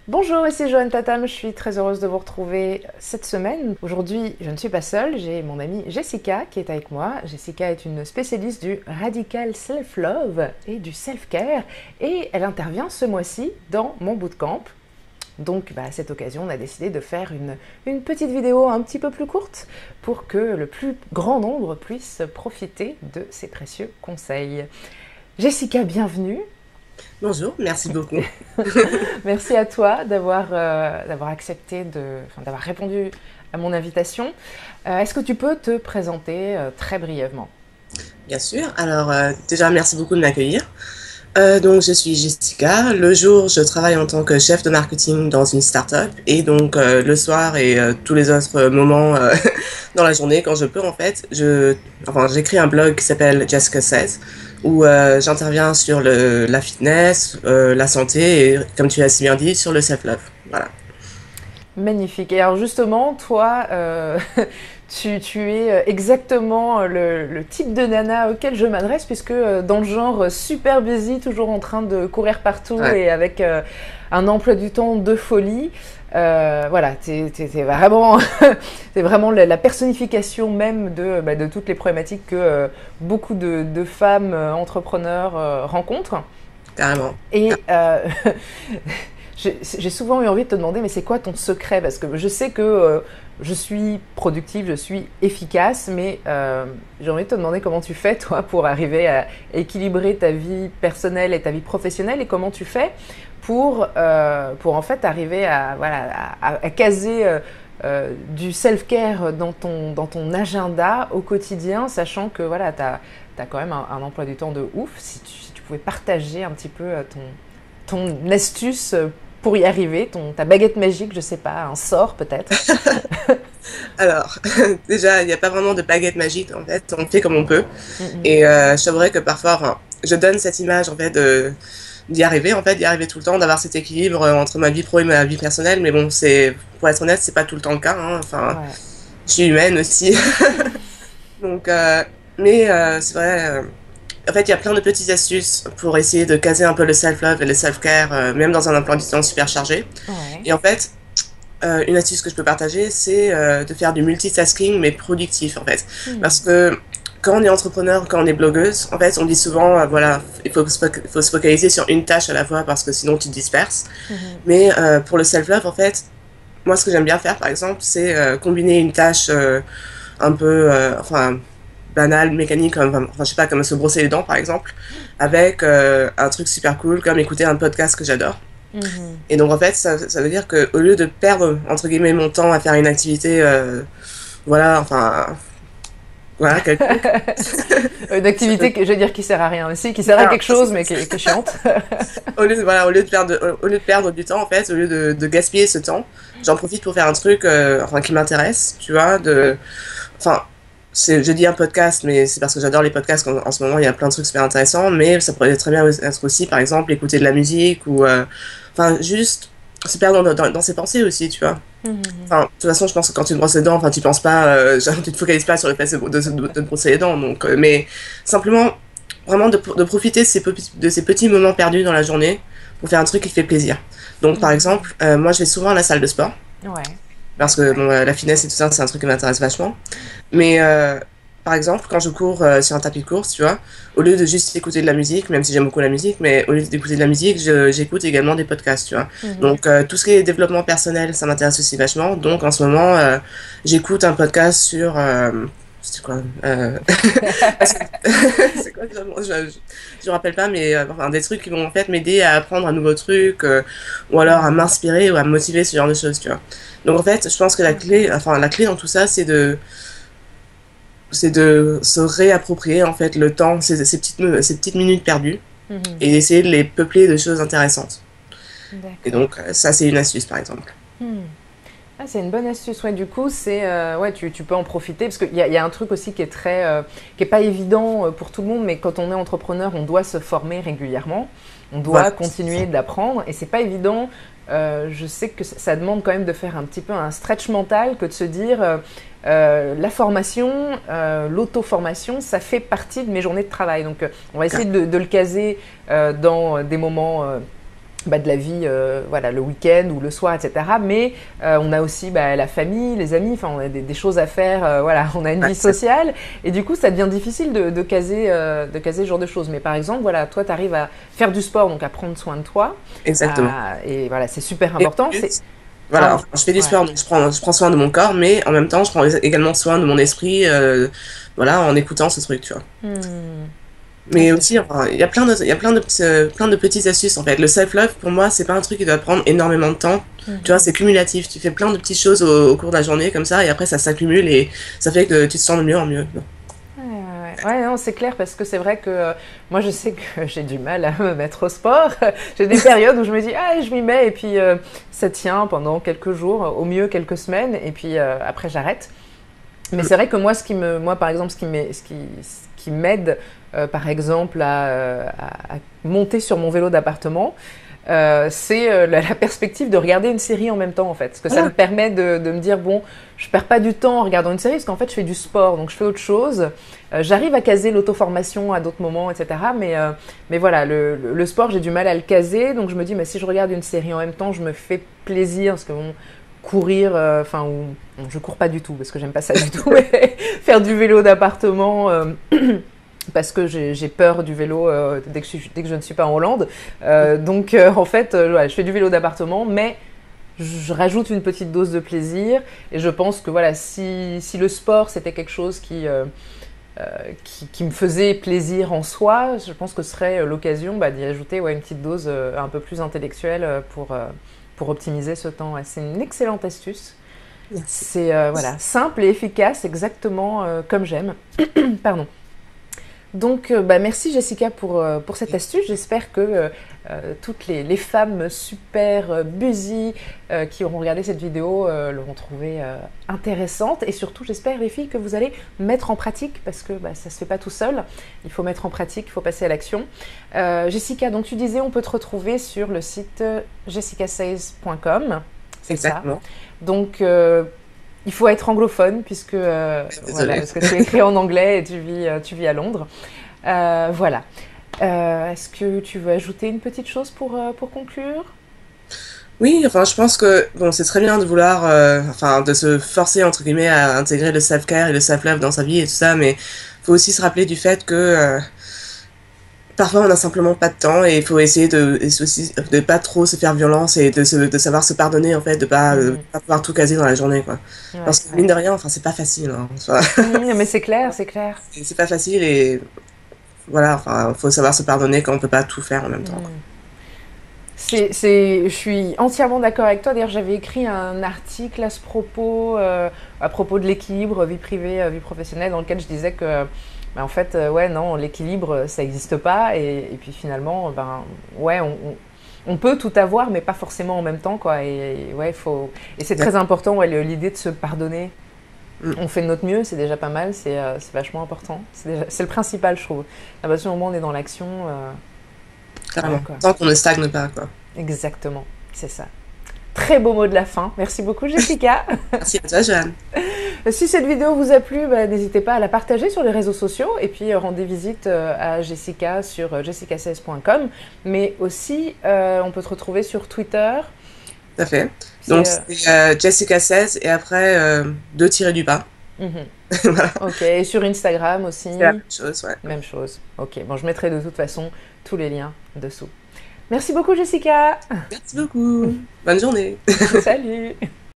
Bonjour, ici Joanne Tatam, je suis très heureuse de vous retrouver cette semaine. Aujourd'hui, je ne suis pas seule, j'ai mon amie Jessica qui est avec moi. Jessica est une spécialiste du radical self-love et du self-care et elle intervient ce mois-ci dans mon bootcamp. Donc à cette occasion, on a décidé de faire une petite vidéo un petit peu plus courte pour que le plus grand nombre puisse profiter de ces précieux conseils. Jessica, bienvenue. Bonjour, merci beaucoup. Merci à toi d'avoir accepté d'avoir répondu à mon invitation. Est-ce que tu peux te présenter très brièvement? Bien sûr. Alors, déjà, merci beaucoup de m'accueillir. Donc, je suis Jessica. Le jour, je travaille en tant que chef de marketing dans une start-up. Et donc, le soir et tous les autres moments dans la journée, quand je peux, en fait, j'écris un blog qui s'appelle Jessica Says, où j'interviens sur la fitness, la santé et, comme tu as si bien dit, sur le self-love. Voilà. Magnifique. Et alors justement, toi, tu es exactement le type de nana auquel je m'adresse, puisque dans le genre super busy, toujours en train de courir partout Ouais, et avec un emploi du temps de folie, voilà, t'es vraiment, t'es vraiment la personnification même de toutes les problématiques que beaucoup de femmes entrepreneurs rencontrent. carrément. Et j'ai souvent eu envie de te demander, mais c'est quoi ton secret? Parce que je sais que je suis productive, je suis efficace, mais j'ai envie de te demander comment tu fais, toi, pour arriver à équilibrer ta vie personnelle et ta vie professionnelle, et comment tu fais pour en fait arriver à, voilà, à caser du self-care dans ton agenda au quotidien, sachant que voilà, tu as quand même un emploi du temps de ouf. Si tu pouvais partager un petit peu ton astuce pour y arriver, ta baguette magique, je sais pas, un sort peut-être. Alors, déjà, il n'y a pas vraiment de baguette magique, en fait. On fait comme on peut. Mm -mm. Et je t'avouerais que parfois, enfin, je donne cette image, en fait, d'y arriver, en fait, d'y arriver tout le temps, d'avoir cet équilibre entre ma vie pro et ma vie personnelle. Mais bon, pour être honnête, c'est pas tout le temps le cas, hein. Enfin, Ouais. je suis humaine aussi. Donc, c'est vrai, en fait, il y a plein de petites astuces pour essayer de caser un peu le self-love et le self-care, même dans un emploi du temps super chargé. Ouais. Et en fait, une astuce que je peux partager, c'est de faire du multitasking, mais productif, en fait. Hmm. Parce que quand on est entrepreneur, quand on est blogueuse, en fait, on dit souvent, voilà, il faut se focaliser sur une tâche à la fois parce que sinon tu te disperses. Mhm. Mais pour le self-love, en fait, moi, ce que j'aime bien faire, par exemple, c'est combiner une tâche un peu, banale, mécanique, enfin, je sais pas, comme se brosser les dents, par exemple, avec un truc super cool, comme écouter un podcast que j'adore. Mhm. Et donc en fait, ça veut dire qu'au lieu de perdre, entre guillemets, mon temps à faire une activité, voilà, enfin, voilà, quelconque, Une ça peut- activité que je vais dire qui sert à rien aussi, qui sert à alors, quelque chose mais qui est chiante. au lieu de perdre du temps, en fait, au lieu de gaspiller ce temps, j'en profite pour faire un truc, enfin, qui m'intéresse, tu vois, enfin, je dis un podcast, mais c'est parce que j'adore les podcasts, en ce moment, il y a plein de trucs super intéressants, mais ça pourrait très bien être aussi, par exemple, écouter de la musique, ou, enfin, juste se perdre dans ses pensées aussi, tu vois. Mhm. Enfin, de toute façon, je pense que quand tu te brosses les dents, enfin, tu penses pas, genre, tu te focalises pas sur le fait de te brosser les dents, donc, mais simplement, vraiment de profiter de ces petits moments perdus dans la journée pour faire un truc qui te fait plaisir. Donc, par Mhm. exemple, moi, je vais souvent à la salle de sport, Ouais. parce que bon, la finesse et tout ça, c'est un truc qui m'intéresse vachement. Mais, par exemple, quand je cours sur un tapis de course, tu vois, au lieu de juste écouter de la musique, même si j'aime beaucoup la musique, mais au lieu d'écouter de la musique, j'écoute également des podcasts, tu vois. Mhm. Donc, tout ce qui est développement personnel, ça m'intéresse aussi vachement. Donc, en ce moment, j'écoute un podcast sur... c'est quoi parce que- c'est quoi déjà je me rappelle pas, mais enfin, des trucs qui vont en fait m'aider à apprendre un nouveau truc, ou alors à Mhm. m'inspirer ou à me motiver, ce genre de choses, tu vois. Donc, en fait, je pense que Ok. la clé dans tout ça, c'est de se réapproprier en fait le temps, ces petites minutes perdues, Mhm. et d'essayer de les peupler de choses intéressantes. Et D'accord. donc ça, c'est une astuce par exemple. Hmm. Ah, c'est une bonne astuce. Ouais, du coup, ouais, tu peux en profiter parce qu'il y a un truc aussi qui est pas évident pour tout le monde, mais quand on est entrepreneur, on doit se former régulièrement, on doit Voilà. continuer d'apprendre et c'est pas évident. Je sais que ça demande quand même de faire un petit peu un stretch mental que de se dire la formation, l'auto-formation, ça fait partie de mes journées de travail. Donc, on va essayer de le caser dans des moments de la vie, voilà, le week-end ou le soir, etc. Mais on a aussi la famille, les amis, enfin, on a des choses à faire, voilà, on a une vie sociale. Et du coup, ça devient difficile de caser ce genre de choses. Mais par exemple, voilà, toi, tu arrives à faire du sport, donc à prendre soin de toi. Exactement. Et voilà, c'est super Et important. voilà, enfin, je fais du Ouais. sport, donc je prends soin de mon corps, mais en même temps, je prends également soin de mon esprit, voilà, en écoutant ce truc, tu vois. Hmm. Ouais, Mais c'est aussi, chouette. enfin, il y a plein de petites astuces, en fait. Le self-love, pour moi, c'est pas un truc qui doit prendre énormément de temps. Tu vois, Mhm. c'est cumulatif. Tu fais plein de petites choses au cours de la journée, comme ça, et après, ça s'accumule, et ça fait que tu te sens de mieux en mieux. Ouais, non, c'est clair parce que c'est vrai que moi je sais que j'ai du mal à me mettre au sport. J'ai des périodes où je me dis ah je m'y mets et puis ça tient pendant quelques jours, au mieux quelques semaines et puis après j'arrête. Mais c'est vrai que moi par exemple ce qui m'aide par exemple à monter sur mon vélo d'appartement, c'est la perspective de regarder une série en même temps en fait. Parce que ça me Voilà. permet de me dire bon, je perds pas du temps en regardant une série parce qu'en fait je fais du sport, donc je fais autre chose. J'arrive à caser l'auto-formation à d'autres moments, etc. Mais voilà, le sport j'ai du mal à le caser, donc je me dis mais si je regarde une série en même temps, je me fais plaisir parce que bon, courir, enfin bon, je cours pas du tout parce que j'aime pas ça du tout, mais faire du vélo d'appartement. Parce que j'ai peur du vélo dès que je ne suis pas en Hollande. Donc en fait, voilà, je fais du vélo d'appartement, mais je rajoute une petite dose de plaisir. Et je pense que voilà, si le sport c'était quelque chose qui me faisait plaisir en soi, je pense que ce serait l'occasion d'y ajouter une petite dose un peu plus intellectuelle pour optimiser ce temps. Ouais, c'est une excellente astuce. Merci. C'est voilà, simple et efficace, exactement comme j'aime. Pardon. Donc, merci Jessica pour cette astuce. J'espère que toutes les femmes super busy qui auront regardé cette vidéo l'auront trouvée intéressante. Et surtout, j'espère les filles que vous allez mettre en pratique parce que ça ne se fait pas tout seul. Il faut mettre en pratique, il faut passer à l'action. Jessica, donc tu disais, on peut te retrouver sur le site jessicasays.com. C'est ça. Exactement. Donc, il faut être anglophone puisque voilà, Désolée. parce que tu écris en anglais et tu vis à Londres. Voilà. Est-ce que tu veux ajouter une petite chose pour conclure? Oui, enfin, je pense que bon, c'est très bien de vouloir, enfin, de se forcer entre guillemets à intégrer le self-care et le self-love dans sa vie et tout ça, mais faut aussi se rappeler du fait que parfois on n'a simplement pas de temps et il faut essayer de pas trop se faire violence et de savoir se pardonner en fait, Mhm. pas pouvoir tout caser dans la journée quoi. Ouais, Parce que ouais. mine de rien, enfin, c'est pas facile, hein. Enfin, Mais c'est clair, c'est clair. c'est pas facile et voilà, enfin, faut savoir se pardonner quand on peut pas tout faire en même temps, quoi. Mhm. Je suis entièrement d'accord avec toi. D'ailleurs, j'avais écrit un article à propos de l'équilibre vie privée, vie professionnelle, dans lequel je disais que, en fait, ouais, non, l'équilibre, ça n'existe pas. Et puis finalement, ouais, on peut tout avoir, mais pas forcément en même temps, quoi. Ouais, et c'est très important, ouais, l'idée de se pardonner. Mm, On fait de notre mieux, c'est déjà pas mal, c'est vachement important. C'est le principal, je trouve. À partir du moment où on est dans l'action, voilà, carrément. quoi. Tant qu'on ne stagne pas, quoi. Exactement, c'est ça. Très beau mot de la fin. Merci beaucoup, Jessica. Merci à toi, Joanne. Si cette vidéo vous a plu, n'hésitez pas à la partager sur les réseaux sociaux et puis rendez visite à Jessica sur jessica16.com. Mais aussi, on peut te retrouver sur Twitter. Tout à fait. C'est Donc, c'est Jessica 16 et après deux tirés du bas. mhm. Voilà. Ok, et sur Instagram aussi, C'est la même chose, ouais. même chose. Ok, bon, je mettrai de toute façon tous les liens dessous. Merci beaucoup, Jessica. Merci beaucoup. Bonne journée. Salut.